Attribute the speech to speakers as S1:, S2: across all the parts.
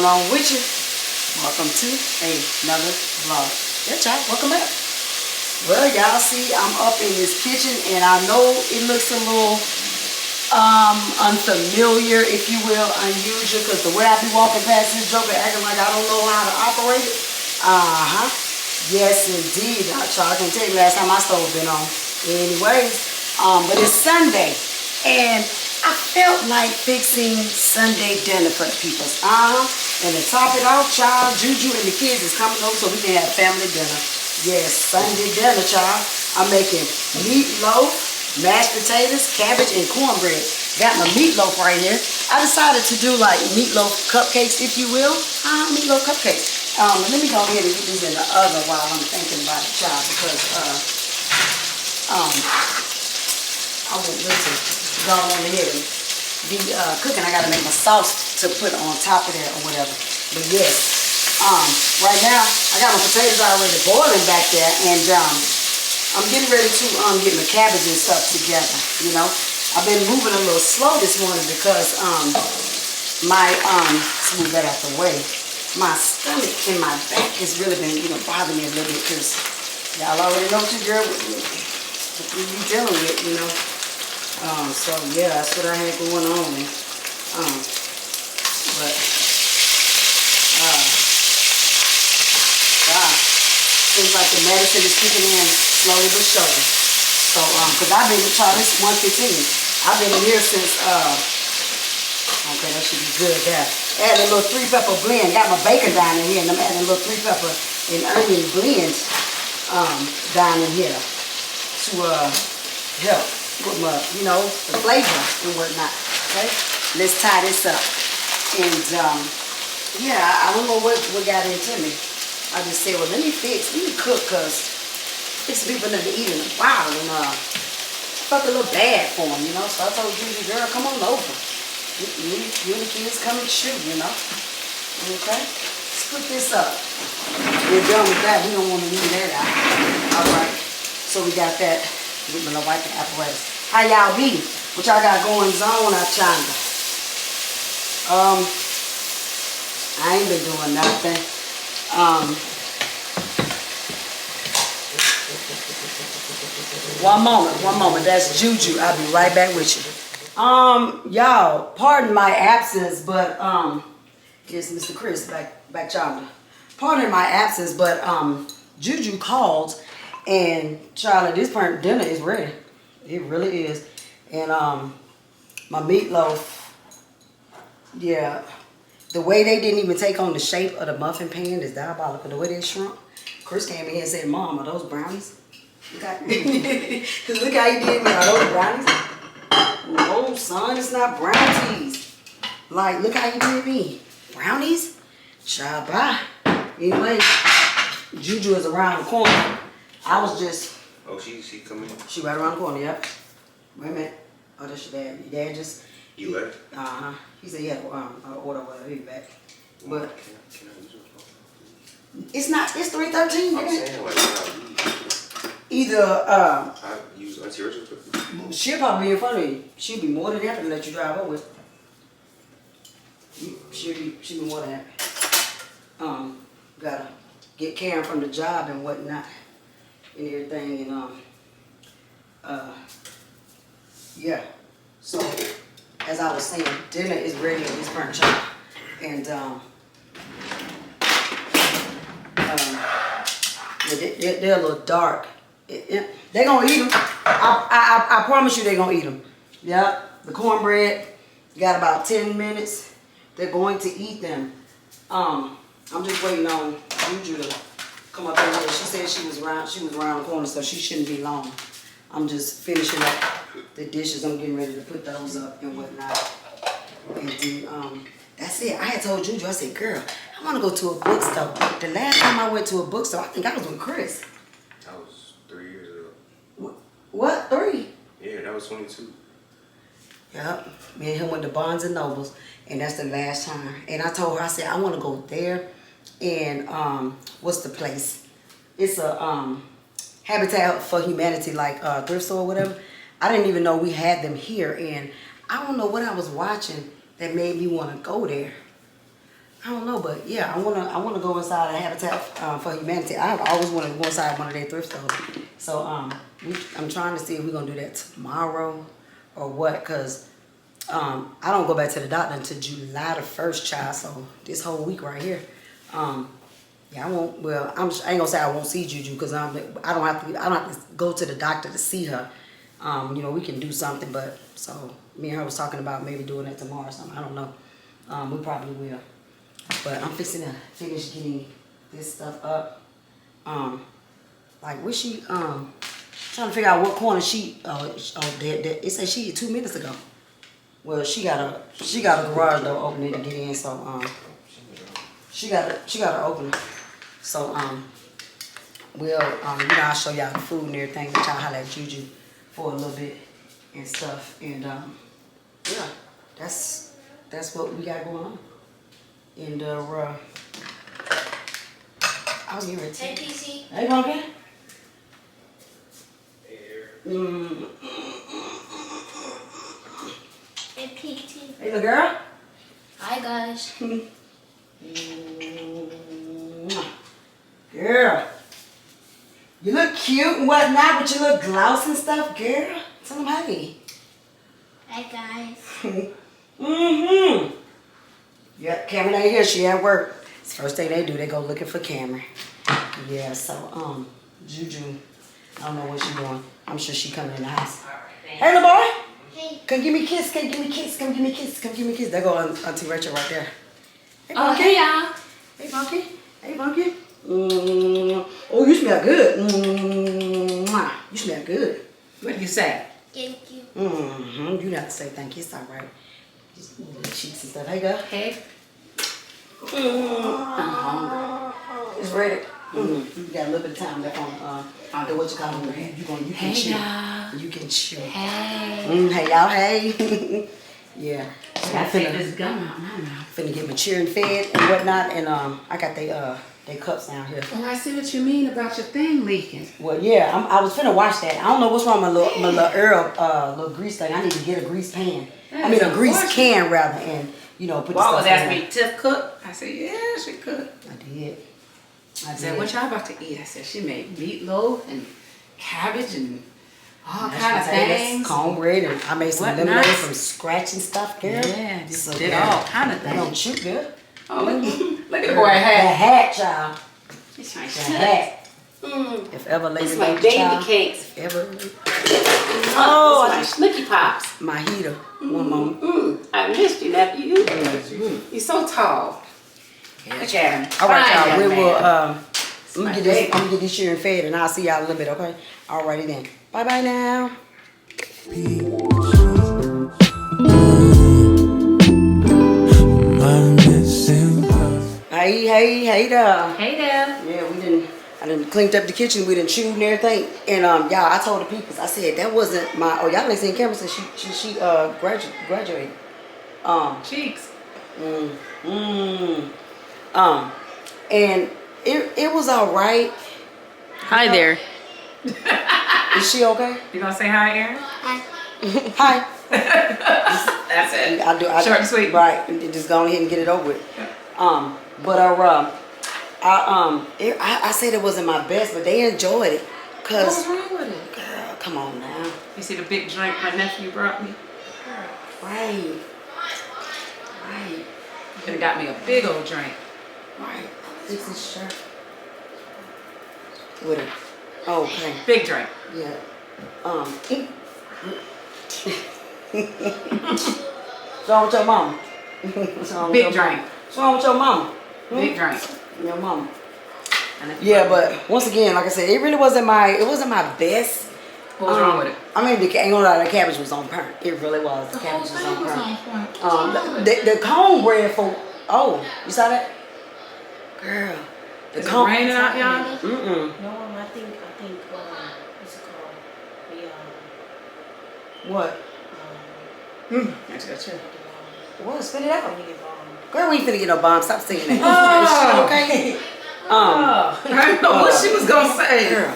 S1: on with you? Welcome to another vlog. Yeah, child, welcome back. Well, y'all see, I'm up in this kitchen, and I know it looks a little unfamiliar, if you will, unusual, because the way I be walking past this joker acting like I don't know how to operate it. Yes, indeed. Y'all can tell you last time my stove been on. Anyways, but it's Sunday, and I felt like fixing Sunday dinner for the peoples. And to top it off, child, Juju and the kids is coming over so we can have family dinner. Yes, Sunday dinner, child. I'm making meatloaf, mashed potatoes, cabbage, and cornbread. Got my meatloaf right here. I decided to do like meatloaf cupcakes, if you will. Meatloaf cupcakes. Let me go ahead and get these in the oven while I'm thinking about it, child, because I won't wait to go on ahead and be cooking. I gotta make my sauce to put on top of that or whatever. But yes. Right now, I got my potatoes already boiling back there, and I'm getting ready to get my cabbage and stuff together, you know. I've been moving a little slow this morning because let's move that out the way. My stomach and my back has really been, you know, bothering me a little bit because y'all already know what your girl what you dealing with, you know. So yeah, that's what I had going on. Seems like the medicine is kicking in slowly but surely. So, because I've been with Charlie's 115. I've been here since, okay, that should be good there. Add a little 3-pepper blend. Got my bacon down in here, and I'm adding a little 3-pepper and onion blend down in here to help with my, you know, the flavor and whatnot. Okay, let's tie this up. And, yeah, I don't know what got into me. I just said, well, let me cook, because it's people that eat in a while, and I felt a little bad for them, you know. So I told Judy, girl, come on over. You and the kids come and shoot, you know. Okay? Let's put this up. We're done with that. We don't want to leave that out. All right. So we got that with my wiping apparatus. How y'all be? What y'all got going on out yonder? I ain't been doing nothing. One moment. That's Juju. I'll be right back with you. Y'all, pardon my absence, but yes, Mr. Chris back yonder. Pardon my absence, but Juju called, and Charlie, this burnt dinner is ready. It really is. And my meatloaf, yeah. The way they didn't even take on the shape of the muffin pan is diabolical. The way they shrunk. Chris came in here and said, Mom, are those brownies? Look how you did me. Are those brownies? No, son, it's not brownies. Like, look how you did me. Brownies? Child, bye. Anyway, Juju is around the corner. I was just...
S2: Oh, she coming?
S1: She right around the corner, yep. Wait a minute. Oh, that's your dad. Your dad just...
S2: You left?
S1: Uh-huh. He said he had order whatever, he'll be back. But
S2: can I use your phone?
S1: It's not, it's 3:13.
S2: I'm saying, like,
S1: either
S2: I use Auntie Rachel's phone.
S1: she'll probably be in front of you. She'll be more than happy to let you drive over. She'll be more than happy. Gotta get Karen from the job and whatnot and everything, and yeah. So as I was saying, dinner is ready in this burnt chop. And yeah, they're a little dark. They're gonna eat them. I promise you they're gonna eat them. Yep, the cornbread, got about 10 minutes. They're going to eat them. I'm just waiting on Juju to come up in here. She said she was around the corner, so she shouldn't be long. I'm just finishing up the dishes. I'm getting ready to put those up and whatnot. And then, that's it. I had told Juju, I said, girl, I want to go to a bookstore. The last time I went to a bookstore, I think I was with Chris.
S2: That was 3 years ago.
S1: What? 3?
S2: Yeah, that was 22.
S1: Yep. Me and him went to Barnes and Nobles, and that's the last time. And I told her, I said, I want to go there. And what's the place? It's a Habitat for Humanity, like thrift store or whatever. I didn't even know we had them here, and I don't know what I was watching that made me want to go there. I don't know, but yeah, I wanna go inside a Habitat for Humanity. I've always wanted to go inside one of their thrift stores. So I'm trying to see if we're gonna do that tomorrow or what, cause I don't go back to the doctor until July the 1st, child. So this whole week right here, yeah, I won't. Well, I ain't gonna say I won't see Juju because I don't have to go to the doctor to see her. You know, we can do something, but so me and her was talking about maybe doing that tomorrow or something. I don't know. We probably will. But I'm fixing to finish getting this stuff up. Like was she trying to figure out what corner she it said she 2 minutes ago. Well, she got a garage door opening to get in, so she got to open it. So we'll you know, I'll show y'all the food and everything, that y'all holler at Juju for a little bit and stuff. And yeah, that's what we got going on. And I was getting ready to.
S3: Hey, PC.
S1: Hey, Dunkin.
S3: Hey, PT.
S1: Hey, little girl.
S3: Hi, guys.
S1: Girl, you look cute and whatnot with your little glouse and stuff, girl. Tell them hey.
S3: Hi, guys.
S1: Yeah, Cameron ain't here. She at work. It's the first thing they do. They go looking for Cameron. Yeah, so Juju, I don't know what she doing. I'm sure she coming in the house. Hey, little boy.
S3: Hey.
S1: Come give me a kiss. Come give me a kiss. Come give me a kiss. Come give me a kiss. There go Auntie Rachel right there. Hey,
S3: Oh,
S1: Bunky.
S3: hey, y'all.
S1: Hey, Bunky. Hey, Bunky. Oh, you smell good. You smell good. What do you say?
S3: Thank you.
S1: You have to say thank you. It's all right. Just little cheeks and stuff. Hey, girl.
S3: Hey.
S1: I'm hungry. It's ready. You got a little bit of time left on the what you call it. You can chill. You can chill.
S3: Hey.
S1: Hey, y'all. Hey. Yeah. So
S4: I
S1: I'm
S4: take this gum out my mouth.
S1: finna get my children fed and whatnot, and I got they cups down here.
S4: Oh, I see what you mean about your thing leaking.
S1: Well, yeah, I was finna wash that. I don't know what's wrong with my little little grease thing. I need to get a grease pan. I mean a grease can rather, and you know put the
S4: Wall
S1: stuff
S4: was asking
S1: in
S4: me, Tiff cook? I said, yeah, she cooked.
S1: I did.
S4: I said, what y'all about to eat? I said, she made meatloaf and cabbage and all kind of things.
S1: Cornbread, and I made some
S4: What
S1: lemonade
S4: nuts?
S1: from scratch and stuff, girl.
S4: Yeah, just
S1: So,
S4: did
S1: yeah.
S4: all kind of
S1: They don't
S4: things.
S1: shoot good.
S4: Oh, look at the boy
S1: The
S4: hat.
S1: hat, child.
S4: It's my
S1: The hat. If ever lady
S4: It's my
S1: like
S4: baby
S1: child,
S4: cakes.
S1: if ever.
S4: Oh, it's my Snooky Pops.
S1: My heater. One moment.
S4: I missed you, nephew. You're so tall. Look at him.
S1: All right,
S4: Fine,
S1: y'all. We
S4: young
S1: will.
S4: man.
S1: I'm gonna get these children fed, and I'll see y'all in a little bit. Okay. Alrighty then. Bye bye now. Hey there.
S4: Hey there.
S1: Yeah, I done cleaned up the kitchen. We done chewed and everything. And y'all, I told the people, I said that wasn't my. Oh, y'all ain't seen Cameron since she graduated.
S4: Cheeks.
S1: And it was all right.
S4: Hi there.
S1: Is she okay?
S4: You gonna say hi, Aaron?
S1: Hi.
S4: That's it.
S1: I do.
S4: Short and sweet.
S1: Right. And just go ahead and get it over with. But I said it wasn't my best, but they enjoyed it.
S4: What
S1: Cause
S4: was wrong with it?
S1: girl, come on now.
S4: You see the big drink my nephew brought me?
S1: Right.
S4: You could have got me a big old drink.
S1: Right. Fix this shirt. With it. Okay.
S4: Big drink.
S1: Yeah. What's wrong with your mama? What's wrong with
S4: Big
S1: your
S4: drink.
S1: mama? What's wrong with your mama?
S4: Big drink.
S1: Your mama.
S4: And if-
S1: Yeah, but once again, like I said, it wasn't my best.
S4: What was wrong with it?
S1: I mean, ain't gonna lie, the cabbage was on point. It really was. The cabbage was on point. The cornbread for you saw that? Girl. The
S4: Is it raining out, y'all?
S3: No, I think, what's it called?
S1: What?
S4: That's good too.
S1: What? Spit it out. Girl, we ain't finna get no bomb. Stop saying that.
S4: Oh.
S1: Okay.
S4: I didn't know what she was gonna say.
S1: Girl.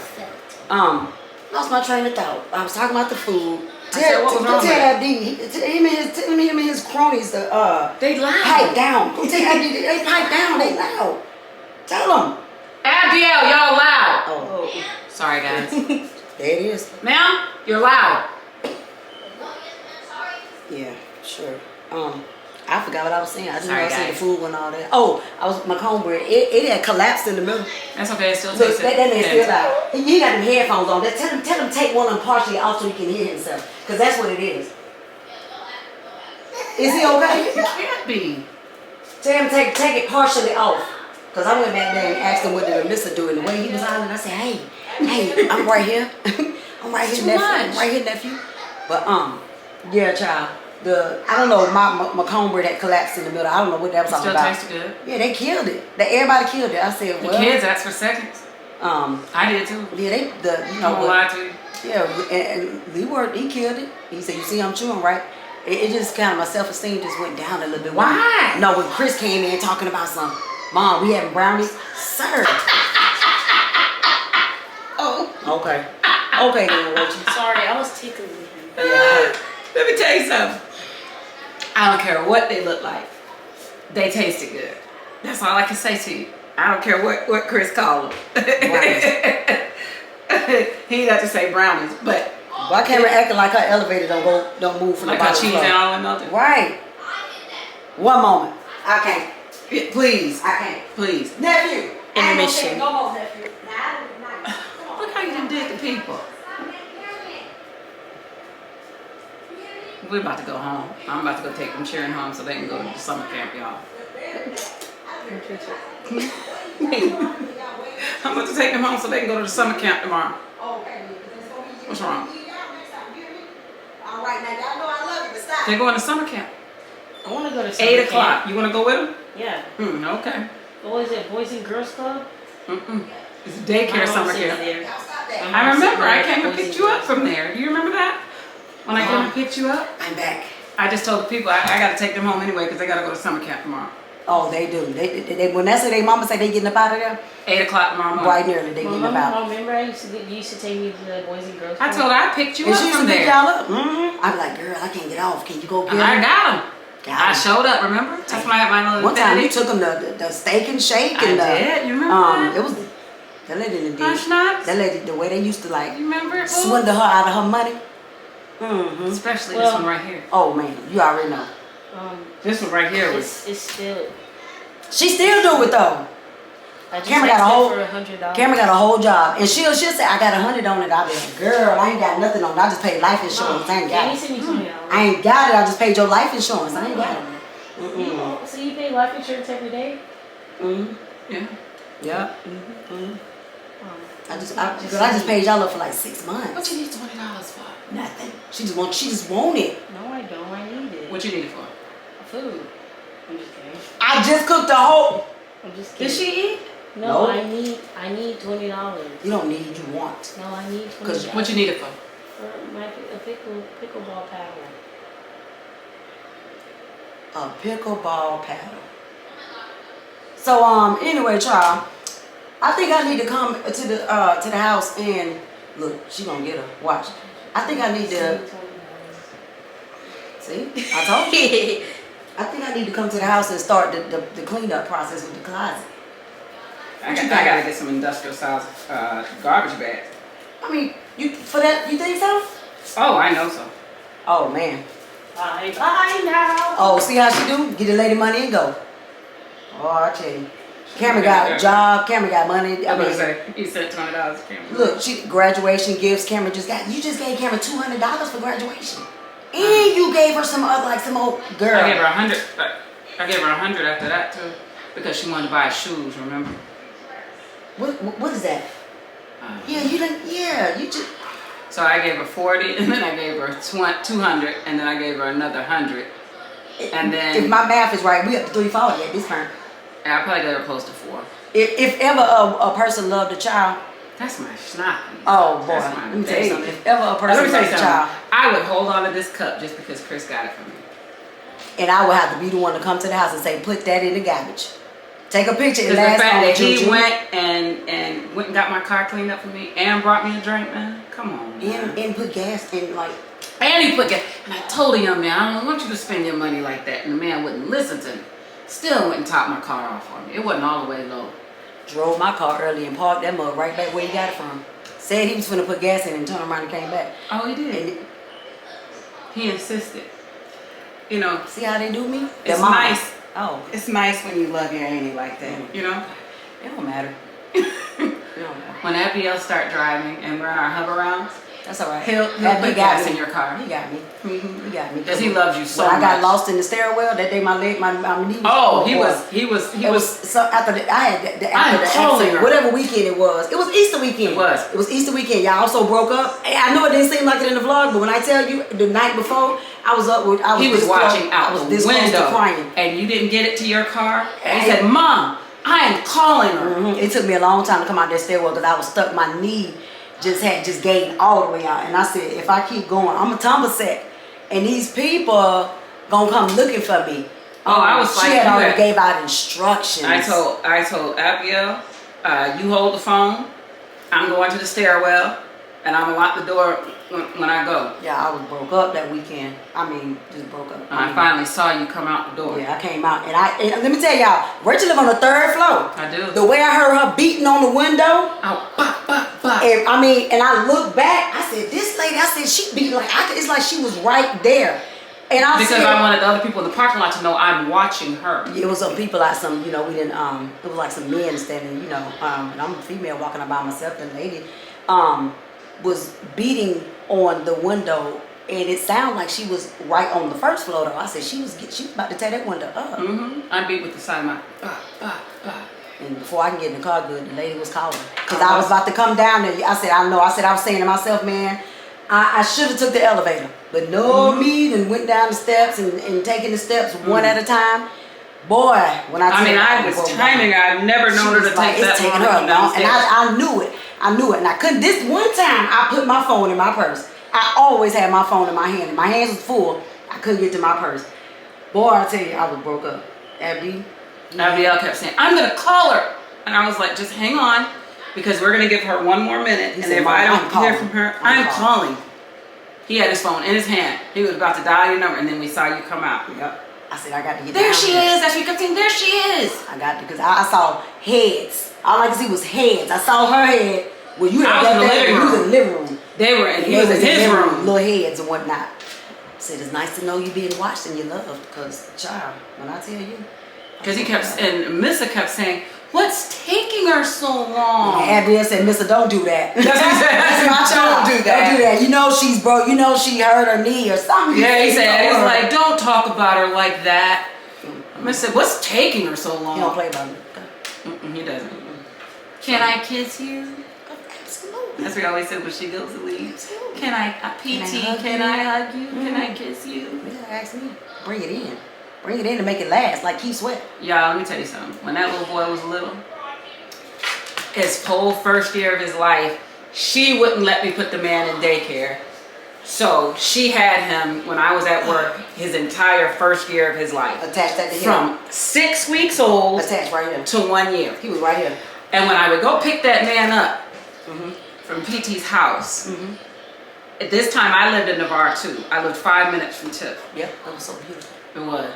S1: Lost my train of thought. I was talking about the food.
S4: I said, what was wrong with it?
S1: Him and his cronies,
S4: They loud.
S1: pipe down. Go tell Abdi, they pipe down, they loud. Tell them.
S4: Abdiel, y'all loud.
S1: Oh,
S4: Sorry, guys.
S1: there it is.
S4: Ma'am, you're loud.
S1: Yeah, sure. I forgot what I was saying. I just know
S4: Sorry,
S1: I said the
S4: guys.
S1: food and all that. Oh, my cornbread. It had collapsed in the middle.
S4: That's okay. It still
S1: Look,
S4: tastes
S1: that man still loud. He got them headphones on. Tell him take one of them partially off so he can hear himself. Because that's what it is. Is he okay?
S4: It can't be.
S1: Tell him take it partially off. Because I went back there and asked him what did the mister do. And the way he was hollering, I said, hey, I'm right here. I'm right here, nephew. I'm right here, nephew. But, yeah, child. I don't know, my cornbread had collapsed in the middle. I don't know what that was all about.
S4: Still tastes good.
S1: Yeah, they killed it. Everybody killed it. I said, well.
S4: The kids asked for seconds. I did too.
S1: Yeah,
S4: I won't lie to you.
S1: Yeah, and he killed it. He said, you see, I'm chewing, right? It just kind of, my self-esteem just went down a little bit.
S4: Why?
S1: No, when Chris came in talking about some, Mom, we having brownies? Sir. Oh. Okay. Okay, then, Reggie.
S3: Sorry, I was tickling him.
S1: Yeah.
S4: Let me tell you something. I don't care what they look like. They tasted good. That's all I can say to you. I don't care what Chris called them. He didn't have to say brownies, but
S1: Why can't we acting like her elevator don't move from
S4: like
S1: the
S4: her
S1: bottom
S4: cheese
S1: floor?
S4: and all and nothing.
S1: Right. One moment. I can't.
S4: Please.
S1: I can't.
S4: Please.
S1: Nephew.
S3: Intermission.
S1: No more, nephew. Nah,
S4: Look how you done did the people. We're about to go home. I'm about to go take them cheering home so they can go to the summer camp, y'all. I'm about to take them home so they can go to the summer camp tomorrow. What's wrong?
S1: All right, now y'all know I love you, but stop.
S4: They're going to summer camp.
S3: I want to go to summer
S4: 8
S3: camp.
S4: o'clock. You want to go with them?
S3: Yeah.
S4: Okay.
S3: What is it, Boys and Girls Club?
S4: It's daycare summer camp.
S3: There.
S1: Y'all stop that.
S4: I remember. I came and picked you up from there. Do you remember that? When I came and picked you up?
S1: I'm back.
S4: I just told the people I got to take them home anyway because they got to go to summer camp tomorrow.
S1: Oh, they do. They when that's what they mama say they getting up out of there,
S4: 8 o'clock tomorrow morning.
S1: right nearly they getting up out.
S3: Remember you used to take me to the Boys and Girls Club?
S4: I told her I picked you
S1: And
S4: up
S1: she used
S4: from
S1: to pick
S4: there.
S1: y'all up. I'm like, girl, I can't get off. Can you go get
S4: And I
S1: them?
S4: got them.
S1: Got
S4: I
S1: 'em.
S4: showed up, remember? That's when I had my little
S1: One time you
S4: infinity.
S1: took them the steak and shake
S4: I
S1: and
S4: did. You remember that?
S1: it was that lady that
S4: Hush nuts?
S1: That lady, the way they used to like
S4: You remember it, boo?
S1: swindle her out of her money.
S4: Especially
S3: Well-
S4: this one right here.
S1: Oh man, you already know.
S4: This one right here was.
S3: It's still.
S1: She still do it though.
S3: I just
S1: Cameron got a
S3: asked
S1: whole-
S3: her for $100.
S1: Cameron got a whole job, and she'll say I got 100 on it. I'll be like, girl, I ain't got nothing on it. I just paid life insurance. I ain't got
S3: Can you
S1: it.
S3: send me $20?
S1: I ain't got it. I just paid your life insurance. I ain't got it.
S3: So you pay life insurance every day?
S4: Yeah.
S1: Yeah. I just paid y'all up for like 6 months.
S4: What you need $20 for?
S1: Nothing. She just want it.
S3: No, I don't. I need it.
S4: What you need it for?
S3: Food. I'm just kidding.
S1: I just cooked the whole.
S3: I'm just kidding.
S4: Did she eat?
S3: No,
S1: No.
S3: I need $20.
S1: You don't need. You want.
S3: No, I need
S1: Cause
S3: $20.
S4: What you need it for?
S3: For my pickleball paddle.
S1: A pickleball paddle. So anyway, child, I think I need to come to the house and look. She gonna get her. Watch. I think I need to. See, I told you. I think I need to come to the house and start the cleanup process with the closet.
S4: I gotta get some industrial size garbage bags.
S1: I mean, you think so?
S4: Oh, I know so.
S1: Oh man.
S3: Bye now.
S1: Oh, see how she do? Get the lady money and go. Oh, I tell you. Cameron got a job. Cameron got money.
S4: I was gonna say, you said $20, Cameron.
S1: Look, she graduation gifts. Cameron just gave Cameron $200 for graduation, and you gave her some old girl.
S4: I gave her 100. I gave her 100 after that too, because she wanted to buy shoes. Remember?
S1: What is that? Yeah, you didn't. Yeah, you just.
S4: So I gave her 40, and then I gave her 200, and then I gave her another 100, and then
S1: If my math is right, we up to 340 at this point.
S4: I probably gave her close to 4.
S1: If ever a person loved a child,
S4: That's my schnock.
S1: oh boy,
S4: That's my
S1: let me tell you
S4: baby.
S1: something. If ever a
S4: Let
S1: person
S4: me tell you
S1: loved a
S4: something.
S1: child,
S4: I would hold on to this cup just because Chris got it for me.
S1: and I would have to be the one to come to the house and say, put that in the garbage. Take a picture and
S4: Because the
S1: last
S4: fact
S1: on
S4: that
S1: Juju.
S4: he went and got my car cleaned up for me and brought me a drink, man. Come on. Man.
S1: and put gas in, like,
S4: And and he put gas. And I told the young man, I don't want you to spend your money like that. And the man wouldn't listen to me. Still went and topped my car off for me. It wasn't all the way low.
S1: Drove my car early and parked that mug right back where he got it from. Said he was finna put gas in and turned around and came back.
S4: Oh, he did.
S1: And
S4: He insisted. You know,
S1: see how they do me?
S4: it's
S1: Their mama.
S4: nice.
S1: Oh,
S4: It's nice when you love your auntie like that, you know?
S1: it don't matter. It don't matter.
S4: When Abiel start driving and we're in our hover rounds,
S1: That's all right.
S4: he'll
S1: He
S4: put
S1: got
S4: gas
S1: me.
S4: in your car.
S1: He got me.
S4: Mm-hmm.
S1: He got me.
S4: Because he loves you so
S1: When
S4: much.
S1: I got lost in the stairwell that day, my knee
S4: Oh,
S1: was.
S4: he was
S1: So after the, I had the,
S4: I am
S1: after the
S4: calling
S1: accident,
S4: her.
S1: whatever weekend it was. It was Easter weekend.
S4: It was.
S1: It was Easter weekend. Y'all also broke up. I know it didn't seem like it in the vlog, but when I tell you the night before, I was up with.
S4: he was
S1: this
S4: watching
S1: close,
S4: out
S1: I was
S4: the
S1: this close to
S4: window,
S1: crying.
S4: and you didn't get it to your car. And he said, "Mom, I am calling her."
S1: It took me a long time to come out that stairwell because I was stuck. My knee just gained all the way out, and I said, if I keep going, I'm a tumble set, and these people gonna come looking for me.
S4: Oh, I was
S1: she
S4: like,
S1: had
S4: you
S1: already
S4: had-
S1: gave out instructions.
S4: I told Abiel, you hold the phone. I'm going to the stairwell, and I'm gonna lock the door when I go.
S1: Yeah, I was broke up that weekend. I mean, just broke up.
S4: And I finally saw you come out the door.
S1: Yeah, I came out, and let me tell y'all, Rachel live on the 3rd floor.
S4: I do.
S1: The way I heard her beating on the window,
S4: Oh, bah, bah, bah.
S1: and I looked back. I said, this lady. I said she beat like it's like she was right there. And I
S4: Because
S1: said,
S4: I wanted the other people in the parking lot to know I'm watching her.
S1: it was some people like some, we didn't, it was like some men standing, and I'm a female walking up by myself, and the lady, was beating on the window, and it sounded like she was right on the 1st floor though. I said, she was about to tear that window up.
S4: I beat with the side of my, bah, bah, bah.
S1: And before I can get in the car good, the lady was calling. Because I was about to come down there. I said, I know. I was saying to myself, man, I should have took the elevator. But no, me and went down the steps and taking the steps one at a time. Boy, when
S4: I was timing her. I've never known her to take that
S1: taking
S4: long
S1: her
S4: to come
S1: long. And
S4: downstairs.
S1: I knew it. I knew it. And I couldn't. This one time, I put my phone in my purse. I always had my phone in my hand. And my hands was full. I couldn't get to my purse. Boy, I tell you, I was broke up.
S4: Abiel kept saying, I'm going to call her. And I was like, just hang on, because we're going to give her one more minute.
S1: He
S4: And
S1: said,
S4: if
S1: "Mom,
S4: I
S1: I'm
S4: don't hear
S1: calling.
S4: from her,
S1: I'm
S4: I'm calling. He had his phone in his hand. He was about to dial your number, and then we saw you come out.
S1: Yep. I said, I got to get
S4: There
S1: down
S4: she
S1: there.
S4: is. That's what you kept saying. There she is.
S1: I got to, because I saw heads. All I could see was heads. I saw her head. Well, you
S4: I
S1: had
S4: was in the
S1: that
S4: living
S1: you was
S4: room.
S1: in the living room.
S4: They were in,
S1: And
S4: he was in his room.
S1: little heads and whatnot. I said, it's nice to know you being watched and you loved, because, child, when I tell you.
S4: Because he kept, and Missa kept saying, what's taking her so long?
S1: And Abiel said, Mister, don't do that.
S4: That's what he said.
S1: That's my child.
S4: Don't do that.
S1: Don't do that. You know she's broke. You know she hurt her knee or something.
S4: Yeah, he said,
S1: He
S4: he's like, don't talk about her like that. I said, what's taking her so long?
S1: He don't play about it.
S4: He doesn't. Can I kiss you?
S1: Absolutely.
S4: That's what he always said when she goes to leave. Can I, PT,
S1: hug
S4: can
S1: you?
S4: I hug you? Can I kiss you?
S1: Yeah, ask me. Bring it in. Bring it in to make it last, like Keith Sweat.
S4: Y'all, let me tell you something. When that little boy was little, his whole first year of his life, she wouldn't let me put the man in daycare. So she had him, when I was at work, his entire first year of his life.
S1: Attached at the hip.
S4: From 6 weeks old
S1: Attached right here.
S4: to 1 year.
S1: He was right here.
S4: And when I would go pick that man up from PT's house, at this time I lived in Navarre too. I lived 5 minutes from Tiff.
S1: Yep, that was so beautiful.
S4: It was.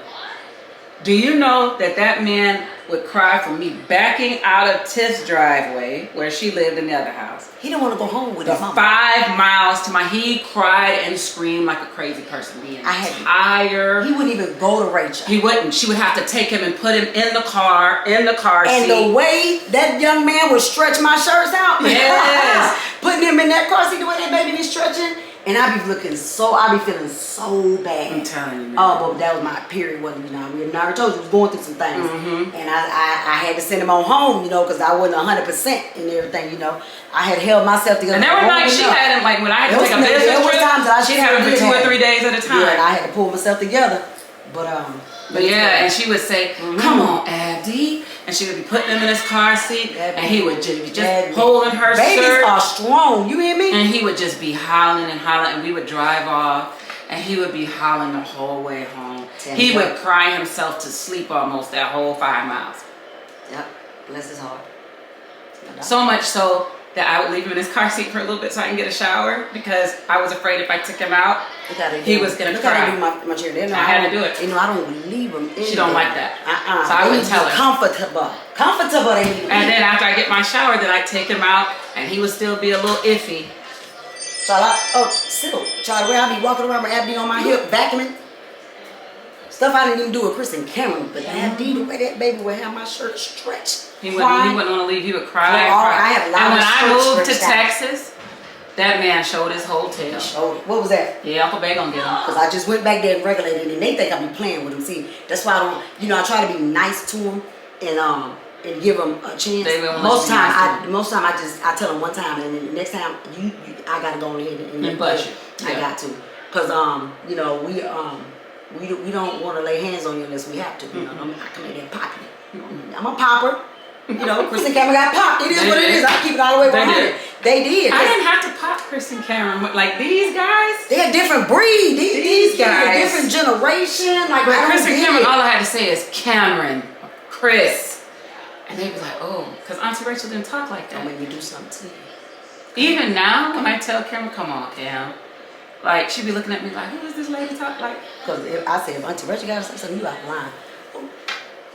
S4: Do you know that that man would cry for me backing out of Tiff's driveway where she lived in the other house?
S1: He didn't want to go home with
S4: The
S1: his mama.
S4: 5 miles to my, he cried and screamed like a crazy person. The entire,
S1: He wouldn't even go to Rachel.
S4: he wouldn't. She would have to take him and put him in the car
S1: And
S4: seat.
S1: the way that young man would stretch my shirts out.
S4: Yes.
S1: Putting him in that car seat, the way that baby be stretching. And I be feeling so bad.
S4: I'm telling you, man.
S1: Oh, but that was my period, wasn't, we already told you, we was going through some things. And I had to send him on home, because I wasn't 100% and everything, I had held myself together.
S4: And there were
S1: long
S4: nights she
S1: enough.
S4: had him, like when I had to
S1: There
S4: take a
S1: was-
S4: business
S1: there was
S4: trip,
S1: times that I
S4: she'd have him for
S1: did
S4: 2 or
S1: have
S4: 3 days at a time.
S1: Yeah, and I had to pull myself together. But
S4: yeah, and she would say, come on, Abdi. And she would be putting him in his car seat, and he would just be holding her
S1: babies
S4: shirt.
S1: are strong, you hear me?
S4: And he would just be hollering and hollering, and we would drive off, and he would be hollering the whole way home. He would cry himself to sleep almost that whole 5 miles.
S1: Yep, bless his heart.
S4: So much so that I would leave him in his car seat for a little bit so I can get a shower because I was afraid if I took him out, he was gonna cry.
S1: My children.
S4: I had to do it.
S1: You know, I don't leave them.
S4: She don't like that. So I wouldn't tell her.
S1: Comfortable. They need to be.
S4: And then after I get my shower, then I take him out, and he would still be a little iffy.
S1: Child, where I be walking around with Abdi on my hip, vacuuming. Stuff I didn't even do with Chris and Cameron, but Abdi, the way that baby would have my shirt stretched.
S4: He wouldn't want to leave. He would cry.
S1: I have a lot
S4: and when I moved to
S1: stretched out.
S4: Texas, that man showed his whole tail.
S1: What was that?
S4: Yeah, Uncle Bay gonna get him.
S1: Because I just went back there and regulated, and they think I be playing with them. See, that's why I don't. You know, I try to be nice to them and give them a chance. Most time I tell them one time, and then the next time I gotta go ahead and
S4: budget.
S1: I got to, cause you know we don't want to lay hands on you unless we have to. You know, I can make that poppy. I'm a popper. You know, Chris and Cameron got popped. It is what it is. I keep it all the way 100. They did.
S4: I didn't have to pop Chris and Cameron. Like these guys,
S1: they're a different breed. These guys,
S4: guys,
S1: a different generation. Like
S4: but Chris and Cameron, all I had to say is Cameron, Chris, and they be like, oh, because Auntie Rachel didn't talk like that.
S1: Don't make me do something to you.
S4: Even now, when I tell Cameron, come on, Cam, like she be looking at me like, who is this lady talk like?
S1: Because if I say if Auntie Rachel got something, you out of line.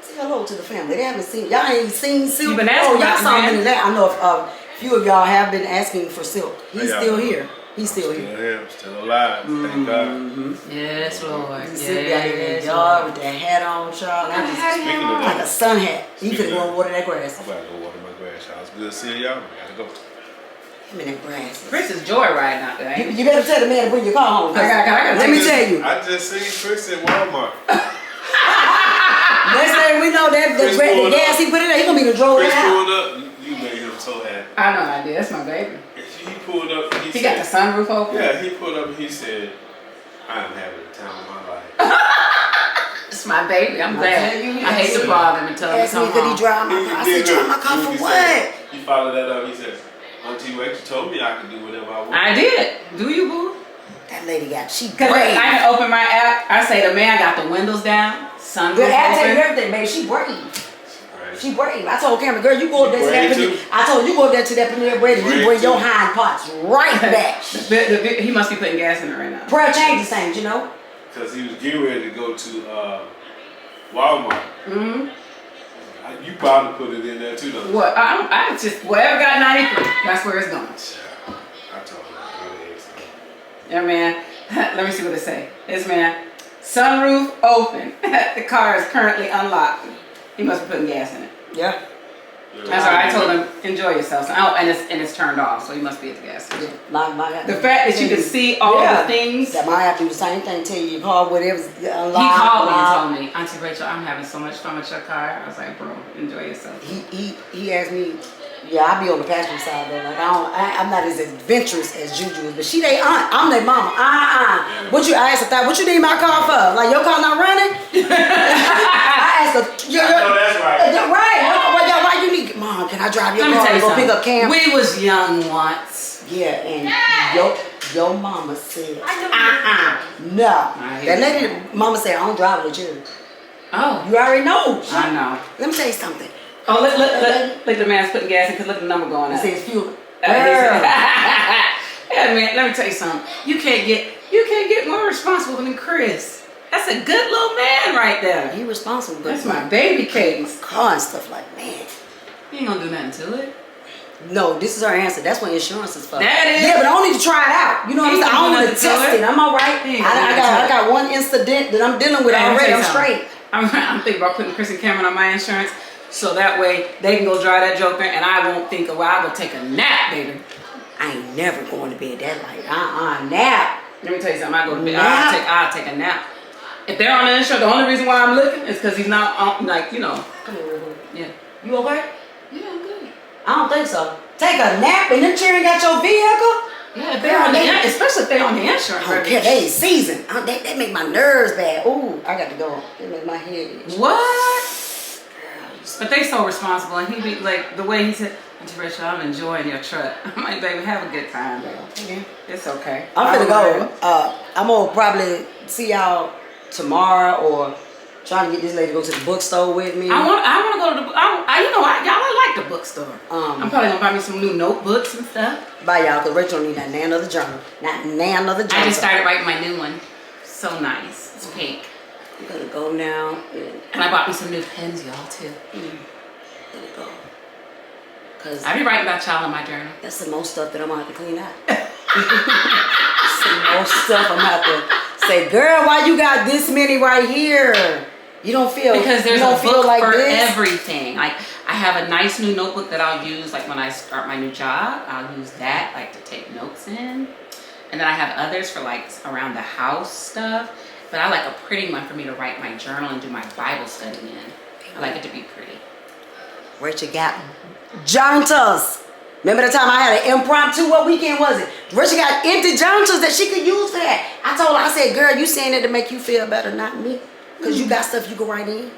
S1: Say hello to the family. They haven't seen y'all. Ain't seen Silk.
S4: Been asking
S1: y'all saw
S4: him
S1: him in that. I know a few of y'all have been asking for Silk. He's still here. He's still
S2: Still
S1: here.
S2: here, still alive. Thank God.
S4: Yes, Lord.
S1: He's sitting out in that yard with that hat on, child.
S2: Speaking of
S1: Like
S2: that,
S1: a sun hat. You could go and water that grass.
S2: I'm about to go water my grass. Y'all. It's good seeing y'all. I gotta go.
S1: I'm in that grass.
S4: Chris is joyriding out there.
S1: You better tell the man to bring your car home. Let me tell you.
S2: I just seen Chris at Walmart.
S1: Next thing we know, that the gas he put in there, he gonna be the drove
S2: Chris
S1: out.
S2: pulled up. You made him so happy.
S4: I know I did. That's my baby.
S2: He pulled up. And
S4: He got the sunroof open.
S2: Yeah, he pulled up and he said, "I am having the time of my life."
S4: It's my baby. I'm glad.
S1: tell you,
S4: I hate to bother him and tell him to
S1: Ask me,
S4: come
S1: could he
S4: home.
S1: drive my car? I said, drive my car for what?
S2: He followed that up. He said, "Auntie Rachel told me I could do whatever I want."
S4: I did. Do you, boo?
S1: That lady got, she
S4: Because
S1: brave.
S4: I can open my app. I say the man got the windows down, sunroof
S1: But I tell you
S4: open.
S1: everything, baby, she brave.
S2: Right.
S1: She brave. I told Cameron, girl, you go up there to that
S2: Brave
S1: Panera.
S2: too?
S1: I told you go up there to that Panera Bread and you
S2: Brave
S1: bring
S2: too.
S1: your hind parts right back.
S4: He must be putting gas in it right now.
S1: Prayer changes things, you know.
S2: Because he was getting ready to go to Walmart.
S4: Mm-hmm.
S2: You probably put it in there too, though.
S4: What? I just, whatever got 93, that's where it's going.
S2: I told him. Really excellent.
S4: Yeah, man. Let me see what it say. This man, sunroof open. The car is currently unlocked. He must be putting gas in it.
S1: Yeah.
S4: That's all right. I told him, enjoy yourself. So, and it's turned off, so he must be at the gas station. The fact that you can see all the things.
S1: That might have to do the same thing. Tell you call whatever's unlocked.
S4: He called me and told me, Auntie Rachel, I'm having so much fun with your car. I was like, bro, enjoy yourself.
S1: He asked me. Yeah, I be on the passenger side though. Like I'm not as adventurous as Juju is, but she they aunt. I'm their mama. What you? I asked her, what you need my car for? Like your car not running? I asked her.
S2: I know that's right.
S1: Right. Why you need? Mom, can I drive your car and go pick up Cam?
S4: We was young once.
S1: Yeah, and your mama said, no. That lady, mama said, I don't drive with you.
S4: Oh,
S1: You already know.
S4: I know.
S1: Let me tell you something.
S4: Oh, look, the man's putting gas in because look at the number going
S1: It
S4: up.
S1: says fuel.
S4: Yeah, man, let me tell you something. You can't get more responsible than Chris. That's a good little man right there.
S1: He responsible.
S4: That's my baby cakes.
S1: Car and stuff like, man.
S4: He ain't gonna do nothing to it.
S1: No, this is her answer. That's what insurance is for.
S4: That is.
S1: Yeah, but I don't need to try it out. You know what I'm saying? I don't need to test it. I'm all right. I got one incident that I'm dealing with already. I'm straight.
S4: I'm thinking about putting Chris and Cameron on my insurance so that way they can go drive that joker and I won't think, well, I'll go take a nap, baby.
S1: I ain't never going to bed that late. Nap.
S4: Let me tell you something. I go to bed. I'll take a nap. If they're on the insurance, the only reason why I'm looking is because he's not on, like, you know.
S1: Come here, real quick.
S4: Yeah.
S1: You okay?
S4: Yeah, I'm good.
S1: I don't think so. Take a nap and them cheering got your vehicle?
S4: Yeah, if they're on the, especially if they're on the insurance.
S1: I don't care. They ain't seasoned. That make my nerves bad. Ooh, I got to go. It make my head itch.
S4: What? But they so responsible, and he be like the way he said, Auntie Rachel, I'm enjoying your truck. I'm like, baby, have a good time, baby.
S1: Yeah.
S4: It's okay.
S1: I'm finna go. I'm gonna probably see y'all tomorrow or Trying to get this lady to go to the bookstore with me.
S4: I want to go to the. I like the bookstore. I'm probably gonna buy me some new notebooks and stuff.
S1: Bye, y'all, because Rachel don't need that nan other journal. Not nan other journal.
S4: I just started writing my new one. So nice. It's pink.
S1: I'm gonna go now.
S4: And I bought me some new pens, y'all, too.
S1: Gonna go. Cause
S4: I be writing about y'all in my journal.
S1: that's some more stuff that I'm gonna have to clean out. Some more stuff I'm gonna have to say, girl, why you got this many right here? You don't feel
S4: Because there's
S1: you don't
S4: a
S1: feel
S4: book
S1: like
S4: for
S1: this?
S4: everything. Like I have a nice new notebook that I'll use like when I start my new job. I'll use that like to take notes in. And then I have others for like around the house stuff. But I like a pretty one for me to write my journal and do my Bible study in. I like it to be pretty.
S1: Rachel got journals. Remember the time I had an impromptu, what weekend was it? Rachel got empty journals that she could use for that. I told her, I said, girl, you saying that to make you feel better, not me. Because you got stuff you can write in. It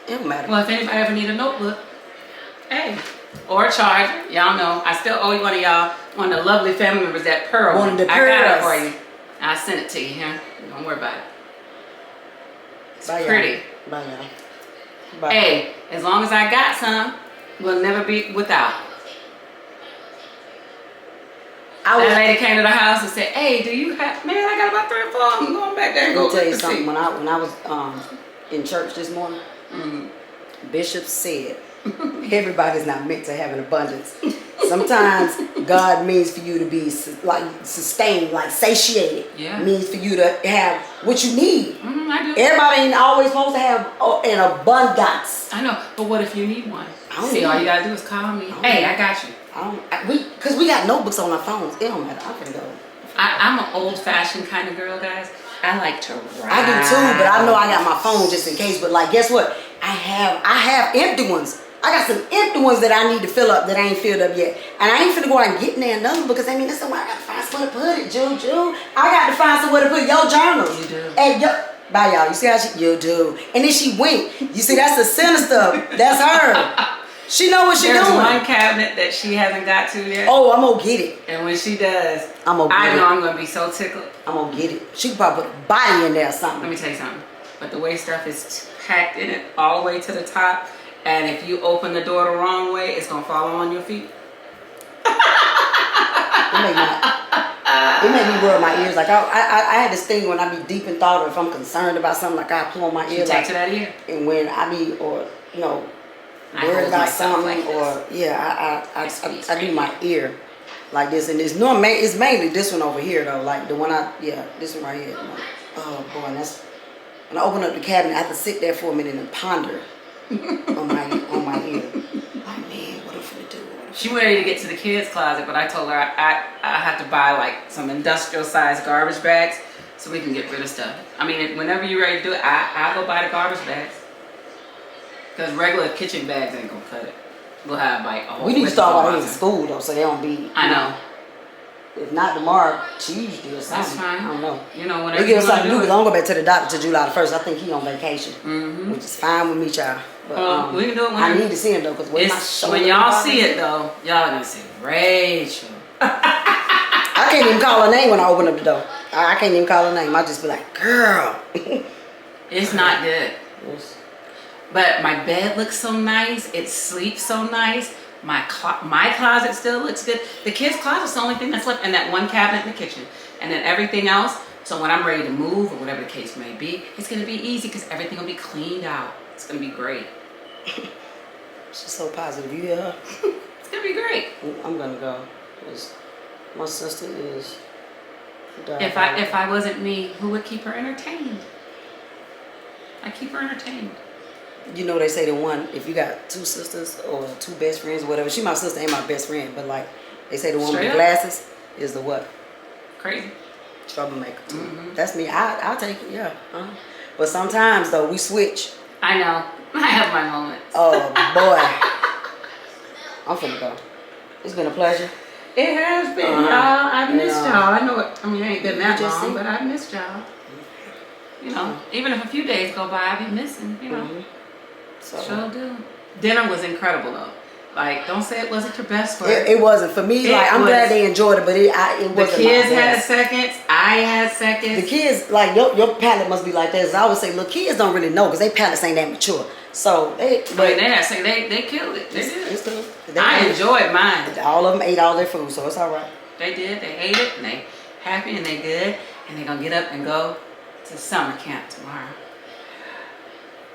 S1: don't matter.
S4: Well, if anybody ever need a notebook, hey, or a charger, y'all know. I still owe one of y'all, one of the lovely family members, that pearl.
S1: One of the
S4: I got it
S1: pearls.
S4: for you. I'll send it to you, huh? Don't worry about it. It's
S1: Bye,
S4: pretty.
S1: y'all. Bye, y'all. Bye.
S4: Hey, as long as I got some, we'll never be without. That lady came to the house and said, hey, do you have, man, I got about 3 or 4. I'm going back there and
S1: Let
S4: go
S1: me tell you
S4: look and
S1: something.
S4: see.
S1: When I was in church this morning, Bishop said, everybody's not meant to have an abundance. Sometimes God means for you to be like sustained, like satiated.
S4: Yeah.
S1: Means for you to have what you need.
S4: I do.
S1: Everybody ain't always supposed to have an abundance.
S4: I know, but what if you need one?
S1: I don't
S4: See,
S1: need
S4: all you
S1: it.
S4: gotta do is call me.
S1: don't
S4: Hey,
S1: need
S4: I
S1: it.
S4: got you.
S1: Because we got notebooks on our phones. It don't matter. I'm gonna go.
S4: I'm an old-fashioned kind of girl, guys. I like to write.
S1: I do too, but I know I got my phone just in case. But like, guess what? I have empty ones. I got some empty ones that I need to fill up that I ain't filled up yet. And I ain't finna go out and get in there another because I mean, that's somewhere I gotta find somewhere to put it, Juju. I got to find somewhere to put your journals.
S4: You do.
S1: And bye y'all. You see how you do. And then she winked. You see, that's the center stuff. That's her. She know what she
S4: There's
S1: doing.
S4: one cabinet that she hasn't got to yet.
S1: Oh, I'm gonna get it.
S4: And when she does,
S1: I'm gonna get
S4: I know
S1: it.
S4: I'm gonna be so tickled.
S1: I'm gonna get it. She could probably put a body in there or something.
S4: Let me tell you something. But the way stuff is packed in it all the way to the top, and if you open the door the wrong way, it's gonna fall on your feet.
S1: It made me rub my ears. Like I had this thing when I be deep in thought, or if I'm concerned about something, like I pull on my ear.
S4: Take
S1: Like,
S4: to that ear.
S1: and when I be, or you know,
S4: I
S1: worried
S4: hold
S1: about
S4: myself
S1: something,
S4: like this.
S1: or yeah, I
S4: squeeze
S1: do
S4: right
S1: my ear like this, and it's mainly this one over here though. Like the one this one right here. Oh boy, and that's when I open up the cabinet. I have to sit there for a minute and ponder on my ear. Like, man, what am I gonna do?
S4: She went ready to get to the kids' closet, but I told her I have to buy like some industrial sized garbage bags so we can get rid of stuff. I mean, whenever you're ready to do it, I'll go buy the garbage bags. Because regular kitchen bags ain't gonna cut it. We'll have like a whole
S1: We need to
S4: list
S1: start
S4: of
S1: while they're in
S4: boxes.
S1: school though, so they don't be.
S4: I know.
S1: If not tomorrow, Tuesday or something.
S4: That's fine.
S1: I don't know.
S4: You know,
S1: They
S4: whenever
S1: give
S4: you
S1: us something to do
S4: want to
S1: because
S4: do
S1: I'm
S4: it.
S1: gonna go back to the doctor to July the 1st. I think he on vacation, which is fine with me, child. But
S4: We can do it
S1: I
S4: when
S1: need to see him though, because
S4: when y'all see it though, y'all gonna say, Rachel.
S1: I can't even call her name when I open up the door. I can't even call her name. I just be like, girl.
S4: It's not good. But my bed looks so nice. It sleeps so nice. My closet still looks good. The kids' closet's the only thing that's left, and that one cabinet in the kitchen. And then everything else, so when I'm ready to move or whatever the case may be, it's gonna be easy because everything will be cleaned out. It's gonna be great.
S1: She's so positive. You hear her?
S4: It's gonna be great.
S1: I'm gonna go. 'Cause my sister is.
S4: If I wasn't me, who would keep her entertained? I keep her entertained.
S1: You know they say the one, if you got 2 sisters or 2 best friends or whatever, she my sister ain't my best friend, but like they say the one
S4: Straight
S1: with
S4: up.
S1: the glasses is the what?
S4: Crazy.
S1: Troublemaker. That's me. I'll take it, yeah. But sometimes though we switch.
S4: I know. I have my moments.
S1: Oh boy. I'm finna go. It's been a pleasure.
S4: It has been, y'all. I've missed
S1: Yeah.
S4: y'all. I know it. I mean, it ain't been that
S1: just
S4: long,
S1: see.
S4: but I've missed y'all. You know, even if a few days go by, I be missing. You know,
S1: So
S4: sure do. Dinner was incredible though. Like, don't say it wasn't your best work.
S1: It wasn't for me. Like, I'm glad they enjoyed it, but it wasn't.
S4: The kids had seconds. I had seconds.
S1: The kids, like, your palate must be like that. I always say, look, kids don't really know because their palates ain't that mature. So they killed it. They did.
S4: It's cool. I enjoyed mine.
S1: All of them ate all their food, so it's all right.
S4: They did. They ate it, and they happy, and they good, and they're gonna get up and go to summer camp tomorrow.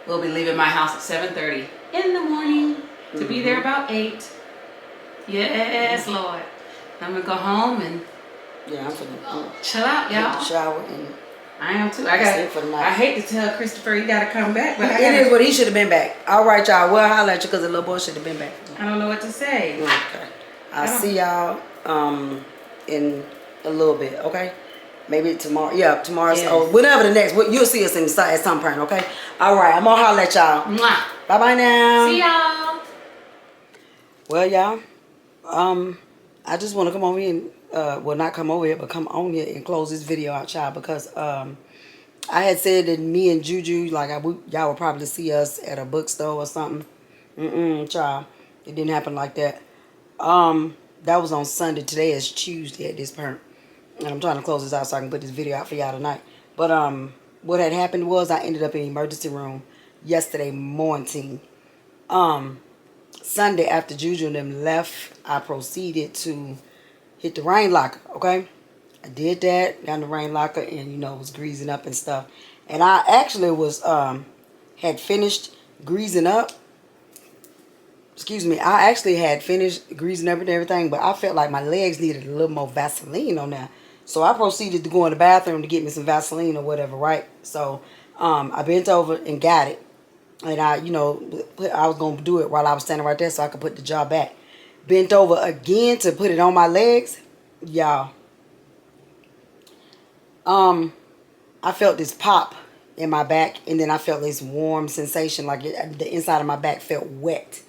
S4: We'll be leaving my house at 7:30 in the morning to be there about 8. Yes, Lord. I'm gonna go home and
S1: I'm gonna
S4: chill out, y'all.
S1: Shower and
S4: I am too. I hate to tell Christopher he gotta come back, but
S1: it is what he should have been back. All right, y'all. We'll holler at you because the little boy should have been back.
S4: I don't know what to say.
S1: Okay. I'll see y'all in a little bit. Okay. Maybe tomorrow. Yeah, tomorrow's or whatever the next. You'll see us at some point. Okay. All right. I'm gonna holler at y'all. Bye bye now.
S4: See y'all.
S1: Well, y'all. I just want to come over here and well, not come over here, but come on here and close this video out, y'all, because I had said that me and Juju, like, y'all would probably see us at a bookstore or something. Child, it didn't happen like that. That was on Sunday. Today is Tuesday at this point, and I'm trying to close this out so I can put this video out for y'all tonight. But what had happened was I ended up in the emergency room yesterday morning. Sunday after Juju and them left, I proceeded to hit the rain locker, okay? I did that, got in the rain locker, and, you know, was greasing up and stuff. And I actually was, had finished greasing up. Excuse me, I actually had finished greasing up and everything, but I felt like my legs needed a little more Vaseline on there. So I proceeded to go in the bathroom to get me some Vaseline or whatever, right? So I bent over and got it. And I, you know, I was going to do it while I was standing right there so I could put the jar back. Bent over again to put it on my legs. Y'all. I felt this pop in my back. And then I felt this warm sensation. Like the inside of my back felt wet.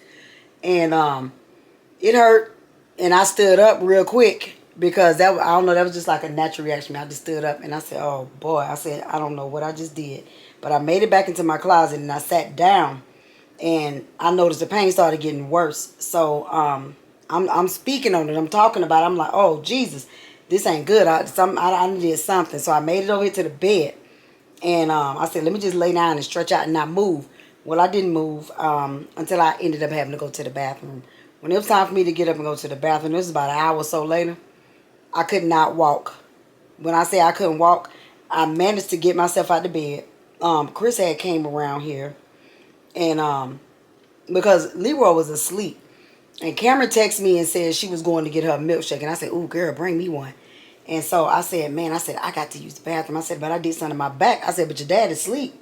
S1: And it hurt. And I stood up real quick. Because I don't know, that was just like a natural reaction. I just stood up and I said, oh boy. I said, I don't know what I just did. But I made it back into my closet and I sat down. And I noticed the pain started getting worse. So I'm speaking on it. I'm talking about it. I'm like, oh, Jesus, this ain't good. I needed something. So I made it over here to the bed. And I said, let me just lay down and stretch out and not move. Well, I didn't move until I ended up having to go to the bathroom. When it was time for me to get up and go to the bathroom, this was about an hour or so later, I could not walk. When I say I couldn't walk, I managed to get myself out of bed. Chris had came around here. And because Leroy was asleep. And Cameron texted me and said she was going to get her a milkshake. And I said, ooh, girl, bring me one. And so I said, man, I got to use the bathroom. I said, but I did something to my back. I said, but your dad is asleep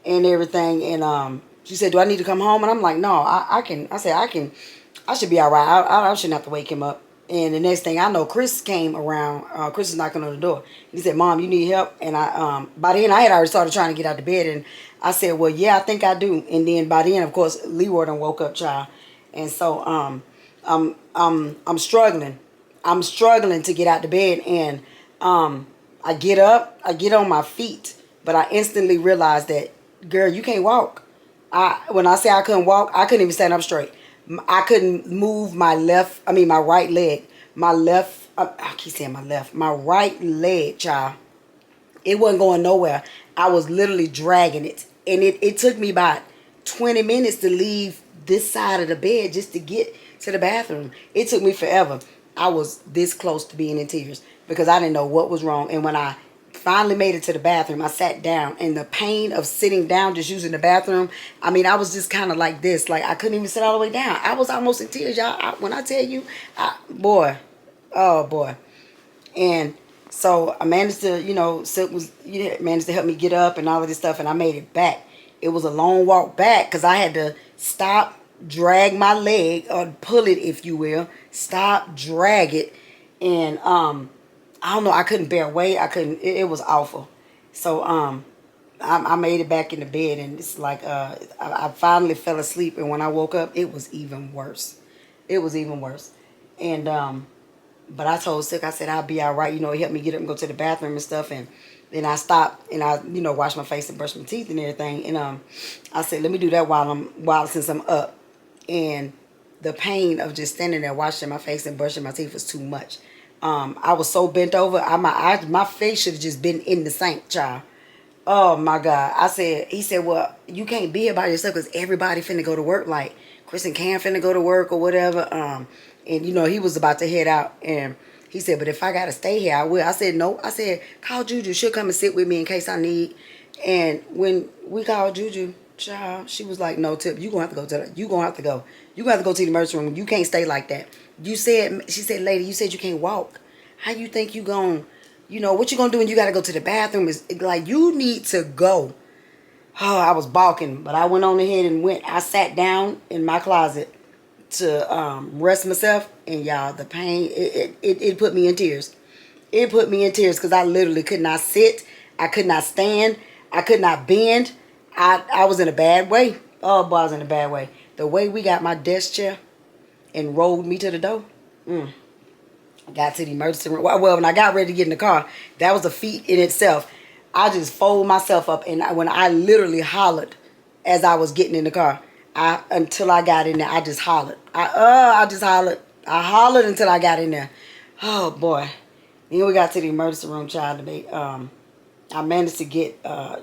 S1: and everything. And she said, do I need to come home? And I'm like, no, I can. I said, I should be all right. I shouldn't have to wake him up. And the next thing I know, Chris came around. Chris was knocking on the door. He said, Mom, you need help? And by then I had already started trying to get out of bed. And I said, well, yeah, I think I do. And then by then, of course, Leroy done woke up, child. And so I'm struggling. I'm struggling to get out of bed. And I get up. I get on my feet. But I instantly realized that, girl, you can't walk. When I say I couldn't walk, I couldn't even stand up straight. I couldn't move my right leg. I keep saying my left. My right leg, child. It wasn't going nowhere. I was literally dragging it. And it took me about 20 minutes to leave this side of the bed just to get to the bathroom. It took me forever. I was this close to being in tears because I didn't know what was wrong. And when I finally made it to the bathroom, I sat down, and the pain of sitting down just using the bathroom, I mean, I was just kind of like this. Like, I couldn't even sit all the way down. I was almost in tears, y'all. When I tell you, boy, oh boy. And so I managed to, Silk managed to help me get up and all of this stuff, and I made it back. It was a long walk back because I had to stop, drag my leg, or pull it, if you will. Stop, drag it, and I don't know, I couldn't bear weight. I couldn't, it was awful. So I made it back in the bed, and it's like I finally fell asleep, and when I woke up, it was even worse. It was even worse. And but I told Silk, I said, I'll be all right. He helped me get up and go to the bathroom and stuff, and then I stopped and I washed my face and brushed my teeth and everything. And I said, let me do that since I'm up. And the pain of just standing there washing my face and brushing my teeth was too much. I was so bent over. My face should have just been in the sink, child. Oh my God. He said, well, you can't be here by yourself because everybody finna go to work. Like Chris and Cam finna go to work or whatever. And you know, he was about to head out, and he said, but if I gotta stay here, I will. I said, no. I said, call Juju. She'll come and sit with me in case I need. And when we called Juju, child, she was like, no, Tip, you gonna have to go to you gonna have to go. You gonna have to go to the emergency room. You can't stay like that. She said, lady, you said you can't walk. How you think you gonna, you know, what you gonna do when you gotta go to the bathroom is like, you need to go. Oh, I was balking, but I went on ahead and I sat down in my closet to rest myself, and y'all, the pain, it put me in tears. It put me in tears because I literally could not sit. I could not stand. I could not bend. I was in a bad way. Oh, boy, I was in a bad way. The way we got my desk chair and rolled me to the door. I got to the emergency room. Well, when I got ready to get in the car, that was a feat in itself. I just folded myself up, and when I literally hollered as I was getting in the car, until I got in there, I just hollered. I just hollered. I hollered until I got in there. Oh boy! Then we got to the emergency room, child. I managed to get,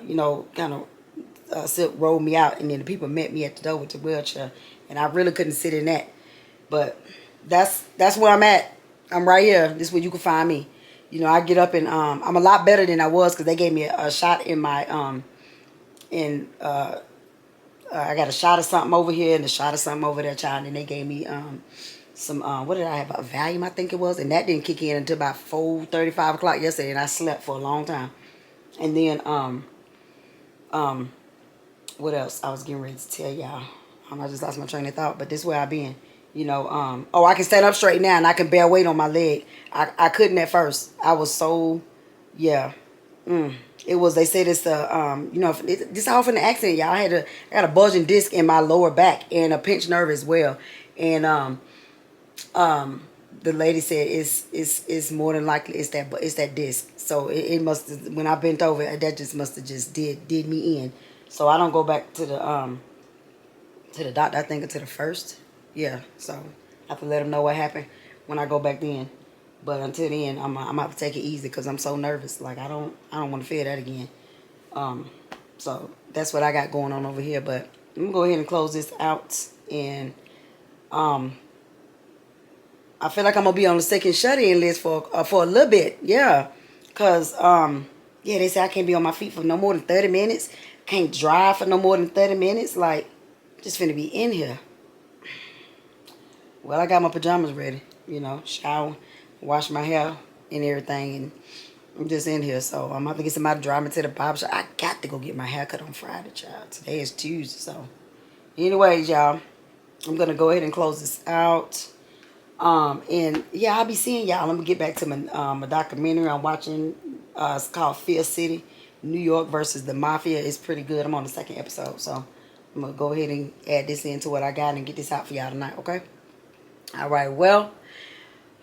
S1: you know, kind of Silk rolled me out, and then the people met me at the door with the wheelchair, and I really couldn't sit in that. But that's where I'm at. I'm right here. This is where you can find me. You know, I get up and I'm a lot better than I was because they gave me a shot in my I got a shot of something over here and a shot of something over there, child. And they gave me some, what did I have? A Valium, I think it was. And that didn't kick in until about 4:30, 5 o'clock yesterday. And I slept for a long time. And then, what else? I was getting ready to tell y'all. I just lost my train of thought. But this is where I've been. You know, I can stand up straight now and I can bear weight on my leg. I couldn't at first. I was so, yeah. It was, they said it's you know, this all from the accident, y'all. I got a bulging disc in my lower back and a pinched nerve as well. And the lady said it's more than likely it's that disc. So it must have, when I bent over, that just must have just did me in. So I don't go back to the doctor, I think, until the 1st. Yeah, so I have to let them know what happened when I go back then. But until then, I'm gonna have to take it easy because I'm so nervous. Like I don't want to feel that again. So that's what I got going on over here. But I'm gonna go ahead and close this out. And I feel like I'm gonna be on the second shut-in list for a little bit. Yeah, cause yeah, they say I can't be on my feet for no more than 30 minutes. Can't drive for no more than 30 minutes. Like, just finna be in here. Well, I got my pajamas ready. You know, shower, wash my hair and everything, and I'm just in here. So I'm gonna have to get somebody to drive me to the barber shop. I got to go get my hair cut on Friday, child. Today is Tuesday, so anyways, y'all, I'm gonna go ahead and close this out. And yeah, I'll be seeing y'all. I'm gonna get back to my documentary I'm watching. It's called Fear City, New York versus the Mafia. It's pretty good. I'm on the 2nd episode, so I'm gonna go ahead and add this into what I got and get this out for y'all tonight. Okay. All right. Well.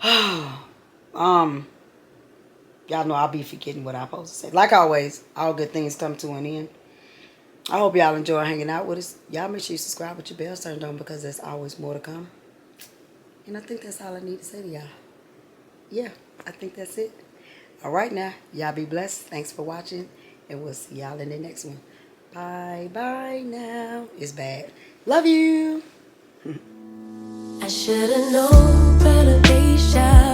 S1: Y'all know I'll be forgetting what I'm supposed to say. Like always, all good things come to an end. I hope y'all enjoy hanging out with us. Y'all make sure you subscribe with your bells turned on because there's always more to come. And I think that's all I need to say to y'all. Yeah, I think that's it. All right now, y'all be blessed. Thanks for watching, and we'll see y'all in the next one. Bye now. It's bad. Love you.
S3: I should've known better, be shy.